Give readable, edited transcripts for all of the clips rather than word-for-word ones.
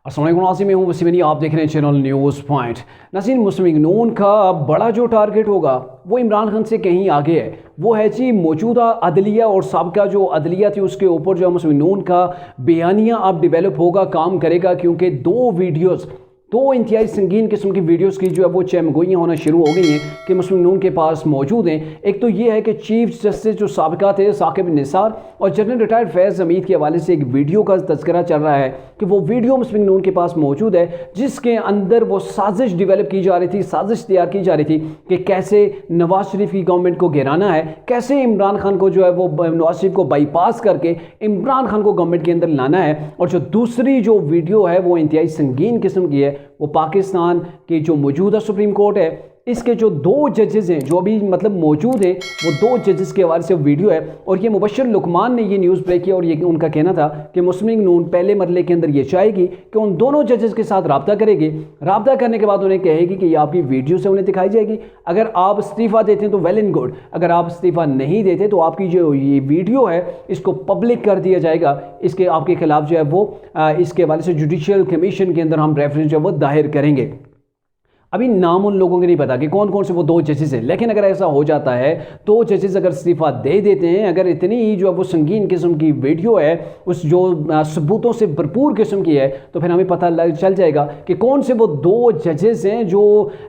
अस्सलाम वालेकुम नाज़रीन, मैं हूं वसीम। आप देख रहे हैं चैनल न्यूज़ पॉइंट। नाज़रीन, मुस्लिम लीग नून का बड़ा जो टारगेट होगा वो इमरान खान से कहीं आगे है। वो है जी मौजूदा अदलिया और साबका जो अदलिया थी उसके ऊपर जो मुस्लिम लीग नून का बयानिया अब डिवेलप होगा, काम करेगा, क्योंकि दो इंतहाई संगीन किस्म की वीडियोस की जो है वो चमगोइयाँ होना शुरू हो गई हैं कि मुस्लिम नून के पास मौजूद हैं। एक तो ये है कि चीफ जस्टिस जो साबिका थे साकिब निसार और जनरल रिटायर्ड फैज़ हमीद के हवाले से एक वीडियो का तज़किरा चल रहा है कि वो वीडियो मुस्लिम नून के पास मौजूद है, जिसके अंदर वो साजिश डिवेलप की जा रही थी, साजिश तैयार की जा रही थी कि कैसे नवाज शरीफ की गवर्नमेंट को गिराना है, कैसे इमरान खान को जो है वो नवाज शरीफ को बाईपास करके इमरान खान को गवर्नमेंट के अंदर लाना है। और जो दूसरी जो वीडियो है वो इंतहाई संगीन किस्म की है। वो पाकिस्तान की जो मौजूदा सुप्रीम कोर्ट है, इसके जो दो जजेस हैं जो अभी मतलब मौजूद हैं, वो दो जजेस के हवाले से वीडियो है। और ये मुबशर लुकमान ने ये न्यूज़ ब्रेक किया और ये उनका कहना था कि मुस्लिम लीग नून पहले मरले के अंदर ये चाहेगी कि उन दोनों जजेस के साथ रब्ता करेगी। रब्ता करने के बाद उन्हें कहेगी कि ये आपकी वीडियो से उन्हें दिखाई जाएगी। अगर आप इस्तीफ़ा देते हैं तो वेल एंड गुड, अगर आप इस्तीफ़ा नहीं देते तो आपकी जो ये वीडियो है इसको पब्लिक कर दिया जाएगा। इसके आपके खिलाफ जो है वो इसके हवाले से जुडिशियल कमीशन के अंदर हम रेफरेंस जो है वो दायर करेंगे। अभी नाम उन लोगों के नहीं पता कि कौन कौन से वो दो जजेस हैं, लेकिन अगर ऐसा हो जाता है तो जजेस अगर इस्तीफ़ा दे देते हैं, अगर इतनी ही जो है वो संगीन किस्म की वीडियो है, उस जो सबूतों से भरपूर किस्म की है, तो फिर हमें पता चल जाएगा कि कौन से वो दो जजेस हैं जो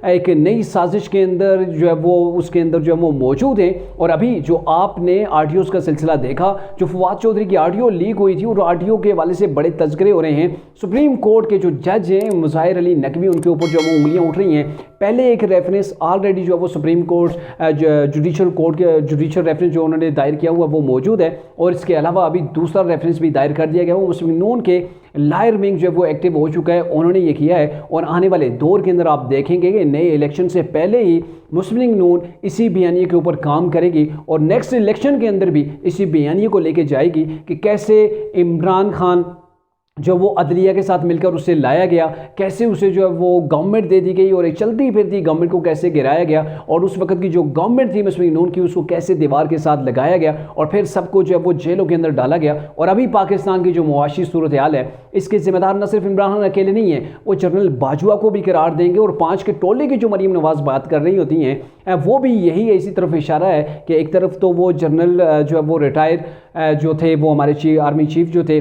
एक नई साजिश के अंदर जो है वो उसके अंदर जो है वो मौजूद हैं। और अभी जो आपने आडियोज़ का सिलसिला देखा, जो फवाद चौधरी की आडियो लीक हुई थी और आडियो के हवाले से बड़े तज़किरे हो रहे हैं। सुप्रीम कोर्ट के जो जज हैं मुज़ाहिर अली नकवी, उनके ऊपर जो वो उंगलियाँ उठ रही हैं। पहले एक रेफरेंस ऑलरेडी जो है वो सुप्रीम कोर्ट जुडिशियल कोर्ट के जुडिशियल रेफरेंस जो उन्होंने दायर किया हुआ वो मौजूद है। और इसके अलावा अभी दूसरा रेफरेंस भी दायर कर दिया गया। वो मुस्लिम नून के लायर विंग जो है वो एक्टिव हो चुका है, उन्होंने ये किया है। और आने वाले दौर के अंदर आप देखेंगे कि नए इलेक्शन से पहले ही मुस्लिम लीग नून इसी बयानिए के ऊपर काम करेगी और नेक्स्ट इलेक्शन के अंदर भी इसी बयानिए को लेके जाएगी कि कैसे इमरान खान जो वो अदलिया के साथ मिलकर उसे लाया गया, कैसे उसे जो है वो गवर्नमेंट दे दी गई और एक चलती फिरती गवर्नमेंट को कैसे गिराया गया, और उस वक्त की जो गवर्नमेंट थी मुस्लिम लीग नून की उसको कैसे दीवार के साथ लगाया गया और फिर सबको जो है वो जेलों के अंदर डाला गया। और अभी पाकिस्तान की जो मुआशी सूरत हाल है, इसके जिम्मेदार न सिर्फ इमरान खान अकेले नहीं है, वो जनरल बाजवा को भी करार देंगे। और 5 के टोले की जो मरीम नवाज बात कर रही होती हैं वो भी यही है, इसी तरफ इशारा है कि एक तरफ तो वो जनरल जो है वो रिटायर जो थे वो हमारे आर्मी चीफ जो थे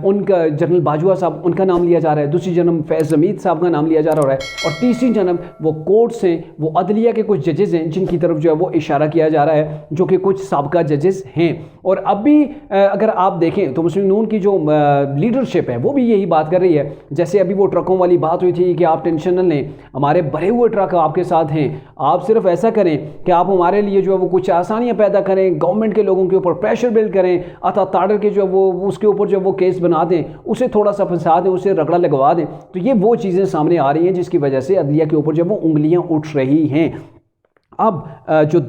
उनका जनरल बाजवा साहब उनका नाम लिया जा रहा है, दूसरी जन्म फैज़ हमीद साहब का नाम लिया जा रहा है, और तीसरी जन्म वो कोर्ट्स हैं, वो अदलिया के कुछ जजेस हैं जिनकी तरफ जो है वो इशारा किया जा रहा है, जो कि कुछ साबका जजेस हैं। और अभी अगर आप देखें तो मुस्लिम नून की जो लीडरशिप है वो भी यही बात कर रही है। जैसे अभी वो ट्रकों वाली बात हुई थी कि आप टेंशन न लें, हमारे भरे हुए ट्रक आपके साथ हैं, आप सिर्फ ऐसा करें कि आप हमारे लिए जो है वो कुछ आसानियाँ पैदा करें, गवर्नमेंट के लोगों के ऊपर प्रेशर बिल्ड करें, अथा ताड़र के जो वो उसके ऊपर जो वो केस बना दें, उसे थोड़ा सा फंसा दें, उसे रगड़ा लगवा दें। तो ये वो चीज़ें सामने आ रही हैं जिसकी वजह से अदलिया के ऊपर जो वो उंगलियां उठ रही हैं। अब जो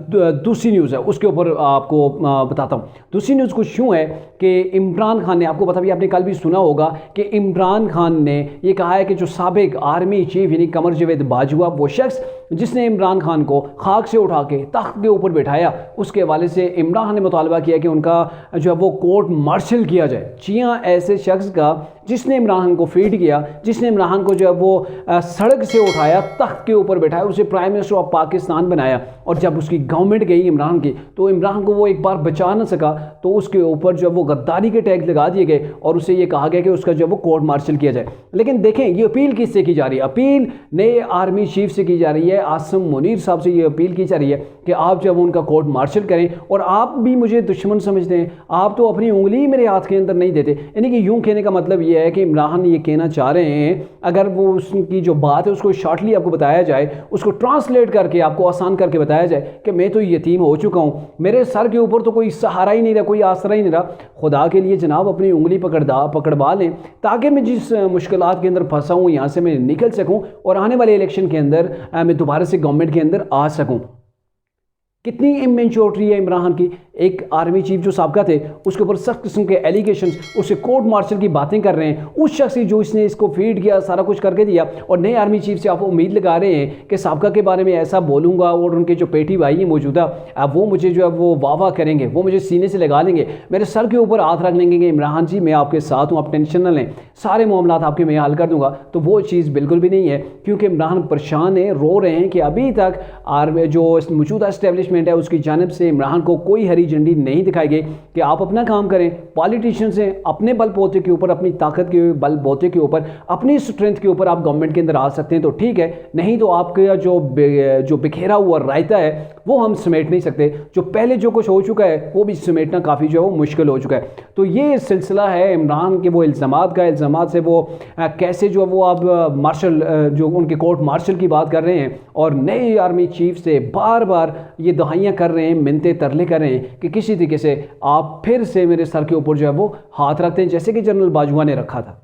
दूसरी न्यूज़ है उसके ऊपर आपको बताता हूँ। दूसरी न्यूज़ कुछ यूँ है कि इमरान खान ने, आपको पता भी आपने कल भी सुना होगा कि इमरान खान ने ये कहा है कि जो साबिक आर्मी चीफ यानी कमर जावेद बाजवा, वो शख्स जिसने इमरान खान को खाक से उठा के तख्त के ऊपर बैठाया, उसके हवाले से इमरान खान ने मुतालबा किया कि उनका जो है वो कोर्ट मार्शल किया जाए। जियाँ ऐसे शख्स का जिसने इमरान खान को फीड किया, जिसने इमरान खान को जो है वो सड़क से उठाया, तख्त के ऊपर बैठाया, उसे प्राइम मिनिस्टर ऑफ पाकिस्तान बनाया, और जब उसकी गवर्नमेंट गई इमरान की तो इमरान को वो एक बार बचा न सका, तो उसके ऊपर जो वो गद्दारी के टैग लगा दिए गए और उसे ये कहा गया कि उसका जो वो कोर्ट मार्शल किया जाए। लेकिन देखें ये अपील किससे की जा रही है? अपील नए आर्मी चीफ से की जा रही है, आसिम मुनीर साहब से ये अपील की जा रही है कि आप जब उनका कोर्ट मार्शल करें। और आप भी मुझे दुश्मन समझते हैं, आप तो अपनी उंगली मेरे हाथ के अंदर नहीं देते। यानी कि यूँ कहने का मतलब ये है कि इमरान ये कहना चाह रहे हैं, अगर वो उसकी जो बात है उसको शॉर्टली आपको बताया जाए, उसको ट्रांसलेट करके आपको आसान करके बताया जाए कि मैं तो यतीम हो चुका हूँ, मेरे सर के ऊपर तो कोई सहारा ही नहीं रहा, कोई आसरा ही नहीं रहा। खुदा के लिए जनाब अपनी उंगली पकड़वा लें ताकि मैं जिस मुश्किलात के अंदर फंसा हूँ यहाँ से मैं निकल सकूँ और आने वाले इलेक्शन के अंदर मैं दोबारा से गवर्नमेंट के अंदर आ सकूँ। कितनी इमेच्योरिटी है इमरान खान की। एक आर्मी चीफ जो साबका थे उसके ऊपर सख्त किस्म के एलिगेशंस, उससे कोर्ट मार्शल की बातें कर रहे हैं, उस शख्स जो इसने इसको फीड किया, सारा कुछ करके दिया, और नए आर्मी चीफ से आप उम्मीद लगा रहे हैं कि साबका के बारे में ऐसा बोलूँगा और उनके जो पेटी भाई हैं मौजूदा, अब वो मुझे जो है वो वाह करेंगे, वो मुझे सीने से लगा लेंगे, मेरे सर के ऊपर हाथ रख लेंगे कि इमरान जी मैं आपके साथ हूँ, आप टेंशन न लें, सारे मामला आपके मैं हल कर दूंगा। तो वो चीज़ बिल्कुल भी नहीं है, क्योंकि इमरान परेशान है, रो रहे हैं कि अभी तक जो मौजूदा इस्टेब्लिशमेंट है उसकी जानिब से इमरान को कोई हरी झंडी नहीं दिखाई गई कि आप अपना काम करें। पॉलिटिशियंस हैं, अपने बलबूते के ऊपर, अपनी ताकत के बलबूते के ऊपर, अपनी स्ट्रेंथ के ऊपर आप गवर्नमेंट के अंदर आ सकते हैं तो ठीक है, नहीं तो आपका जो बिखेरा हुआ रायता है वो हम समेट नहीं सकते। जो पहले जो कुछ हो चुका है वो भी समेटना काफ़ी जो है वो मुश्किल हो चुका है। तो ये सिलसिला है इमरान के वो इल्ज़ामात का, इल्ज़ामात से वो कैसे जो है वो अब मार्शल जो उनके कोर्ट मार्शल की बात कर रहे हैं और नए आर्मी चीफ से बार बार ये दहाइयाँ कर रहे हैं, मिन्नतें तरले कर रहे हैं कि किसी तरीके से आप फिर से मेरे सर के ऊपर जो है वो हाथ रखते हैं, जैसे कि जनरल बाजवा ने रखा था।